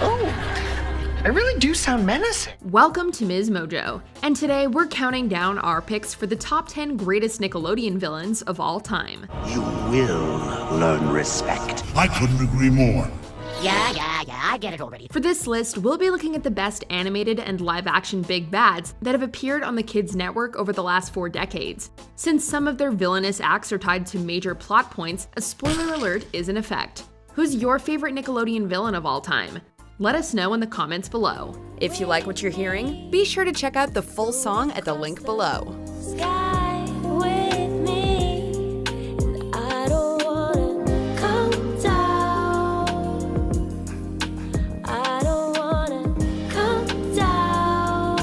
Oh, I really do sound menacing. Welcome to MsMojo, and today we're counting down our picks for the top 10 greatest Nickelodeon villains of all time. You will learn respect. I couldn't agree more. Yeah, I get it already. For this list, we'll be looking at the best animated and live-action big bads that have appeared on the Kids Network over the last 4 decades. Since some of their villainous acts are tied to major plot points, a spoiler alert is in effect. Who's your favorite Nickelodeon villain of all time? Let us know in the comments below. If you like what you're hearing, be sure to check out the full song at the link below. Sky with me, and I don't wanna come down. I don't wanna come down.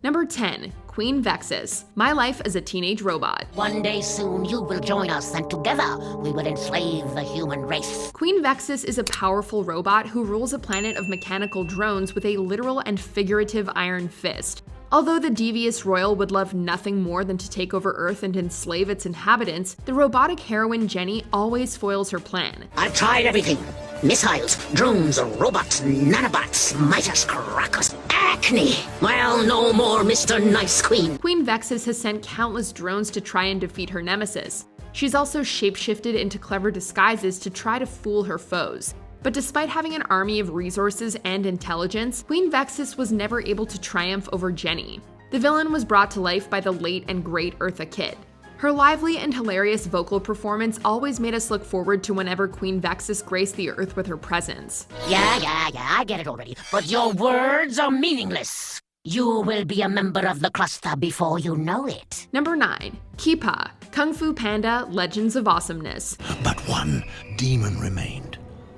Number 10. Queen Vexus, My Life as a Teenage Robot. One day soon you will join us, and together we will enslave the human race. Queen Vexus is a powerful robot who rules a planet of mechanical drones with a literal and figurative iron fist. Although the devious royal would love nothing more than to take over Earth and enslave its inhabitants, the robotic heroine Jenny always foils her plan. I've tried everything. Missiles, drones, robots, nanobots, Midas crackers, acne. Well, no more Mr. Nice Queen. Queen Vexus has sent countless drones to try and defeat her nemesis. She's also shapeshifted into clever disguises to try to fool her foes. But despite having an army of resources and intelligence, Queen Vexus was never able to triumph over Jenny. The villain was brought to life by the late and great Eartha Kitt. Her lively and hilarious vocal performance always made us look forward to whenever Queen Vexus graced the Earth with her presence. Yeah, I get it already. But your words are meaningless. You will be a member of the cluster before you know it. Number 9. Kipa, Kung Fu Panda, Legends of Awesomeness. But one demon remained.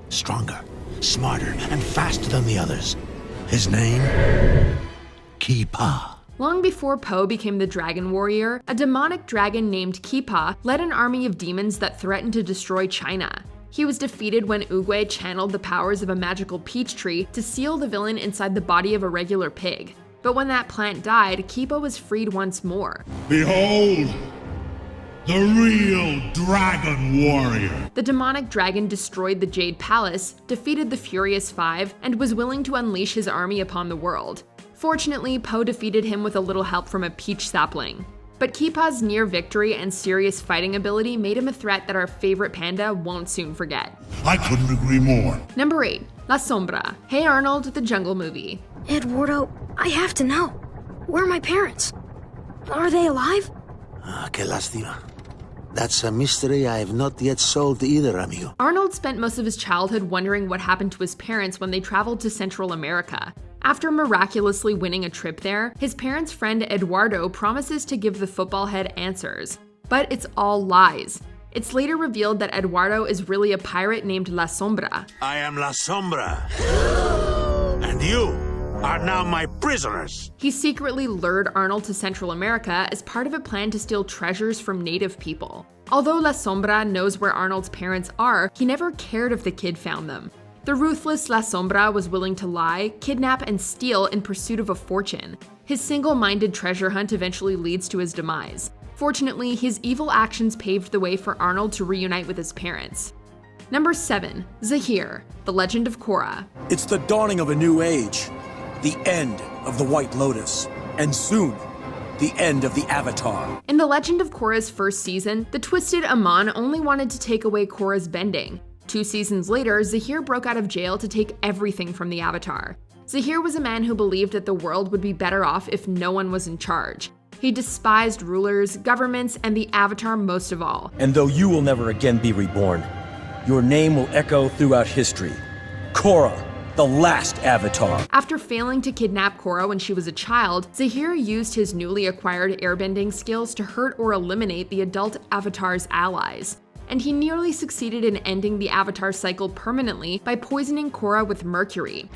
Stronger, smarter, and faster than the others. His name? Kipa. Long before Po became the Dragon Warrior, a demonic dragon named Kipa led an army of demons that threatened to destroy China. He was defeated when Oogway channeled the powers of a magical peach tree to seal the villain inside the body of a regular pig. But when that plant died, Kipa was freed once more. Behold, the real Dragon Warrior. The demonic dragon destroyed the Jade Palace, defeated the Furious Five, and was willing to unleash his army upon the world. Fortunately, Po defeated him with a little help from a peach sapling. But Kipa's near victory and serious fighting ability made him a threat that our favorite panda won't soon forget. I couldn't agree more. Number 8. La Sombra, Hey Arnold, the Jungle Movie. Eduardo, I have to know. Where are my parents? Are they alive? Que lástima. That's a mystery I have not yet solved either, amigo. Arnold spent most of his childhood wondering what happened to his parents when they traveled to Central America. After miraculously winning a trip there, his parents' friend Eduardo promises to give the football head answers. But it's all lies. It's later revealed that Eduardo is really a pirate named La Sombra. I am La Sombra. And you are now my prisoners. He secretly lured Arnold to Central America as part of a plan to steal treasures from native people. Although La Sombra knows where Arnold's parents are, he never cared if the kid found them. The ruthless La Sombra was willing to lie, kidnap, and steal in pursuit of a fortune. His single-minded treasure hunt eventually leads to his demise. Fortunately, his evil actions paved the way for Arnold to reunite with his parents. Number 7. Zahir, The Legend of Korra. It's the dawning of a new age, the end of the White Lotus, and soon, the end of the Avatar. In The Legend of Korra's first season, the twisted Amon only wanted to take away Korra's bending. 2 seasons later, Zahir broke out of jail to take everything from the Avatar. Zahir was a man who believed that the world would be better off if no one was in charge. He despised rulers, governments, and the Avatar most of all. And though you will never again be reborn, your name will echo throughout history. Korra, the last Avatar. After failing to kidnap Korra when she was a child, Zahir used his newly acquired airbending skills to hurt or eliminate the adult Avatar's allies. And he nearly succeeded in ending the Avatar cycle permanently by poisoning Korra with mercury.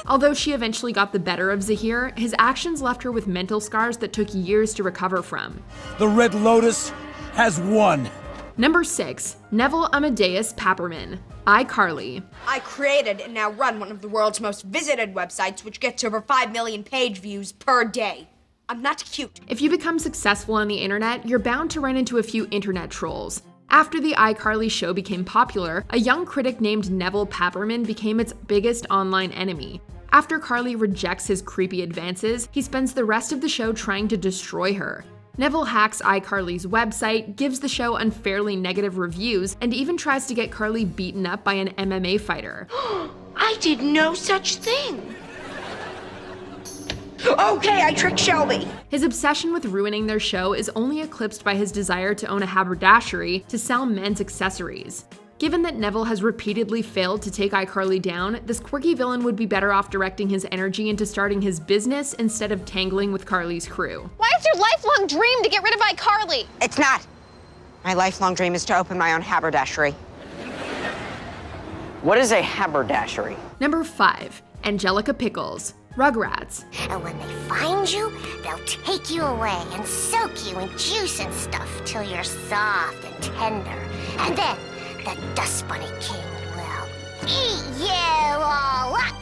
Although she eventually got the better of Zahir, his actions left her with mental scars that took years to recover from. The Red Lotus has won. Number 6. Neville Amadeus Papperman, iCarly. I created and now run one of the world's most visited websites, which gets over 5 million page views per day. I'm not cute. If you become successful on the internet, you're bound to run into a few internet trolls. After the iCarly show became popular, a young critic named Neville became its biggest online enemy. After Carly rejects his creepy advances, he spends the rest of the show trying to destroy her. Neville hacks iCarly's website, gives the show unfairly negative reviews, and even tries to get Carly beaten up by an MMA fighter. I did no such thing. Okay, I tricked Shelby. His obsession with ruining their show is only eclipsed by his desire to own a haberdashery to sell men's accessories. Given that Neville has repeatedly failed to take iCarly down, this quirky villain would be better off directing his energy into starting his business instead of tangling with Carly's crew. Why is your lifelong dream to get rid of iCarly? It's not. My lifelong dream is to open my own haberdashery. What is a haberdashery? Number 5. Angelica Pickles, Rugrats. And when they find you, they'll take you away and soak you in juice and stuff till you're soft and tender. And then the Dust Bunny King will eat you all up.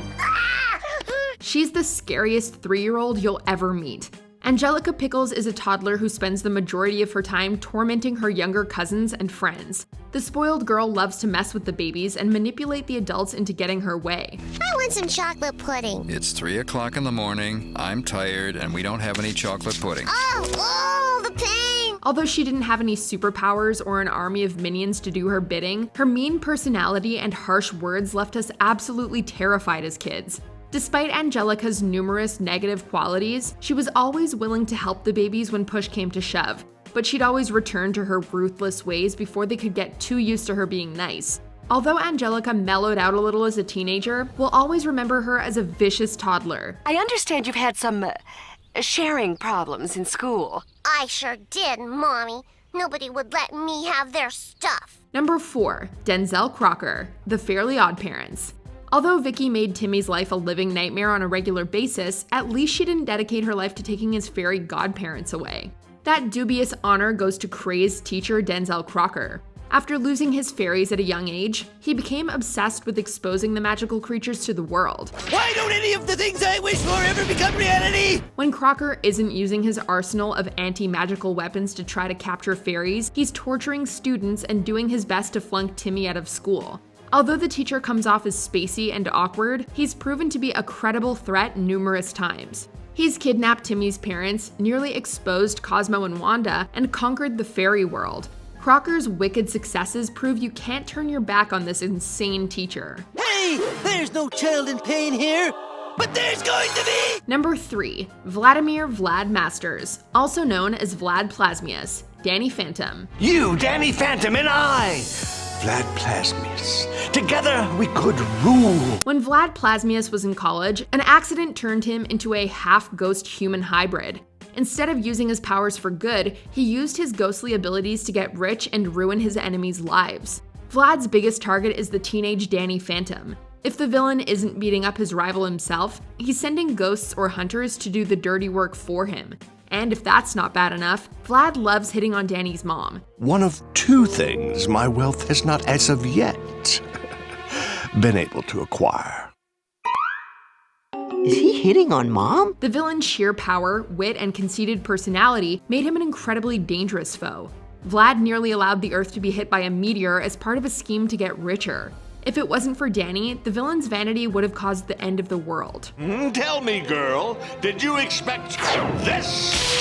She's the scariest 3-year-old you'll ever meet. Angelica Pickles is a toddler who spends the majority of her time tormenting her younger cousins and friends. The spoiled girl loves to mess with the babies and manipulate the adults into getting her way. I want some chocolate pudding. It's 3 o'clock in the morning, I'm tired, and we don't have any chocolate pudding. Oh, the pain! Although she didn't have any superpowers or an army of minions to do her bidding, her mean personality and harsh words left us absolutely terrified as kids. Despite Angelica's numerous negative qualities, she was always willing to help the babies when push came to shove, but she'd always return to her ruthless ways before they could get too used to her being nice. Although Angelica mellowed out a little as a teenager, we'll always remember her as a vicious toddler. I understand you've had some sharing problems in school. I sure did, Mommy. Nobody would let me have their stuff. Number 4. Denzel Crocker, The Fairly Odd Parents. Although Vicky made Timmy's life a living nightmare on a regular basis, at least she didn't dedicate her life to taking his fairy godparents away. That dubious honor goes to crazed teacher Denzel Crocker. After losing his fairies at a young age, he became obsessed with exposing the magical creatures to the world. Why don't any of the things I wish for ever become reality? When Crocker isn't using his arsenal of anti-magical weapons to try to capture fairies, he's torturing students and doing his best to flunk Timmy out of school. Although the teacher comes off as spacey and awkward, he's proven to be a credible threat numerous times. He's kidnapped Timmy's parents, nearly exposed Cosmo and Wanda, and conquered the fairy world. Crocker's wicked successes prove you can't turn your back on this insane teacher. Hey, there's no child in pain here, but there's going to be! Number 3. Vladimir Vlad Masters, also known as Vlad Plasmius, Danny Phantom. You, Danny Phantom, and I, Vlad Plasmius. Together we could rule. When Vlad Plasmius was in college, an accident turned him into a half-ghost human hybrid. Instead of using his powers for good, he used his ghostly abilities to get rich and ruin his enemies' lives. Vlad's biggest target is the teenage Danny Phantom. If the villain isn't beating up his rival himself, he's sending ghosts or hunters to do the dirty work for him. And if that's not bad enough, Vlad loves hitting on Danny's mom. One of 2 things my wealth has not as of yet been able to acquire. Is he hitting on Mom? The villain's sheer power, wit, and conceited personality made him an incredibly dangerous foe. Vlad nearly allowed the Earth to be hit by a meteor as part of a scheme to get richer. If it wasn't for Danny, the villain's vanity would have caused the end of the world. Tell me, girl, did you expect this?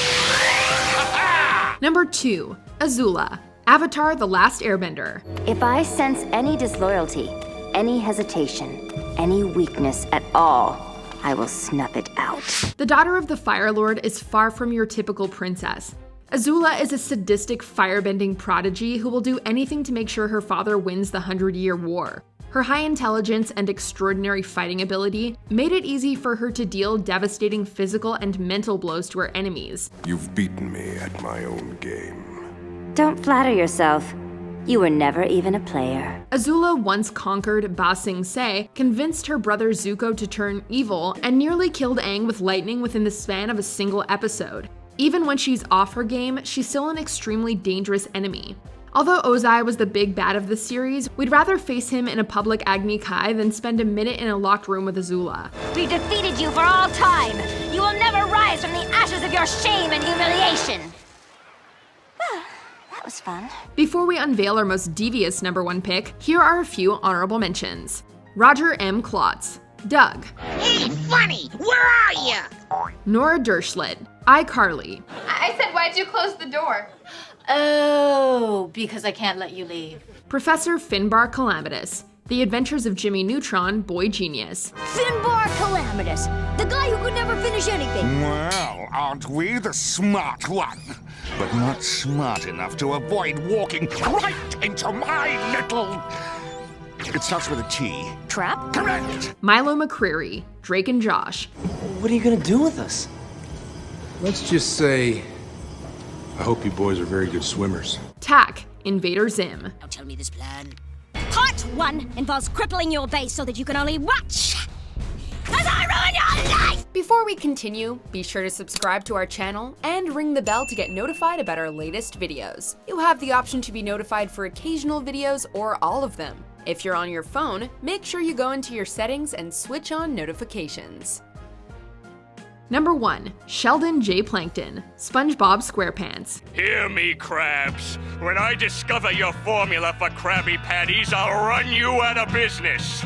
Number 2. Azula, Avatar: The Last Airbender. If I sense any disloyalty, any hesitation, any weakness at all, I will snuff it out. The daughter of the Fire Lord is far from your typical princess. Azula is a sadistic firebending prodigy who will do anything to make sure her father wins the 100-Year War. Her high intelligence and extraordinary fighting ability made it easy for her to deal devastating physical and mental blows to her enemies. You've beaten me at my own game. Don't flatter yourself. You were never even a player. Azula once conquered Ba Sing Se, convinced her brother Zuko to turn evil, and nearly killed Aang with lightning within the span of a single episode. Even when she's off her game, she's still an extremely dangerous enemy. Although Ozai was the big bad of the series, we'd rather face him in a public Agni Kai than spend a minute in a locked room with Azula. We defeated you for all time! You will will never rise from the ashes of your shame and humiliation. That was fun. Before we unveil our most devious #1 pick, here are a few honorable mentions. Roger M. Klotz, Doug. Hey, funny, where are you? Nora Derschlit, iCarly. I said, why'd you close the door? Oh, because I can't let you leave. Professor Finbar Calamitous, The Adventures of Jimmy Neutron, Boy Genius. Finbar Calamitous, the guy who could never finish anything. Well, aren't we the smart one? But not smart enough to avoid walking right into my little... It starts with a T. Trap? Correct! Milo McCreary, Drake and Josh. What are you gonna do with us? Let's just say, I hope you boys are very good swimmers. Tack, Invader Zim. Now tell me this plan. Part 1 involves crippling your base so that you can only watch as I ruin your life! Before we continue, be sure to subscribe to our channel and ring the bell to get notified about our latest videos. You have the option to be notified for occasional videos or all of them. If you're on your phone, make sure you go into your settings and switch on notifications. #1, Sheldon J Plankton, SpongeBob SquarePants. Hear me, crabs. When I discover your formula for Krabby Patties, I'll run you out of business.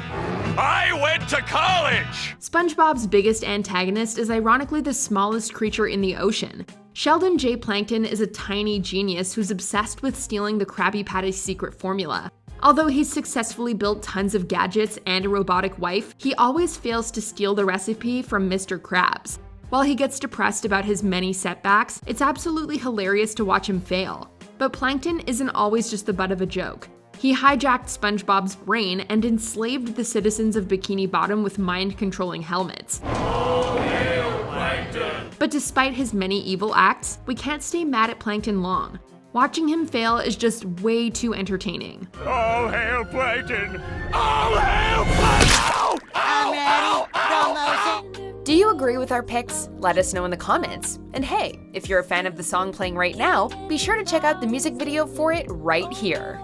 I went to college! SpongeBob's biggest antagonist is ironically the smallest creature in the ocean. Sheldon J Plankton is a tiny genius who's obsessed with stealing the Krabby Patty's secret formula. Although he's successfully built tons of gadgets and a robotic wife, he always fails to steal the recipe from Mr. Krabs. While he gets depressed about his many setbacks, it's absolutely hilarious to watch him fail. But Plankton isn't always just the butt of a joke. He hijacked SpongeBob's brain and enslaved the citizens of Bikini Bottom with mind-controlling helmets. All hail Plankton! But despite his many evil acts, we can't stay mad at Plankton long. Watching him fail is just way too entertaining. All hail Plankton! All hail Plankton! I'm ready. Promotion. Do you agree with our picks? Let us know in the comments. And hey, if you're a fan of the song playing right now, be sure to check out the music video for it right here.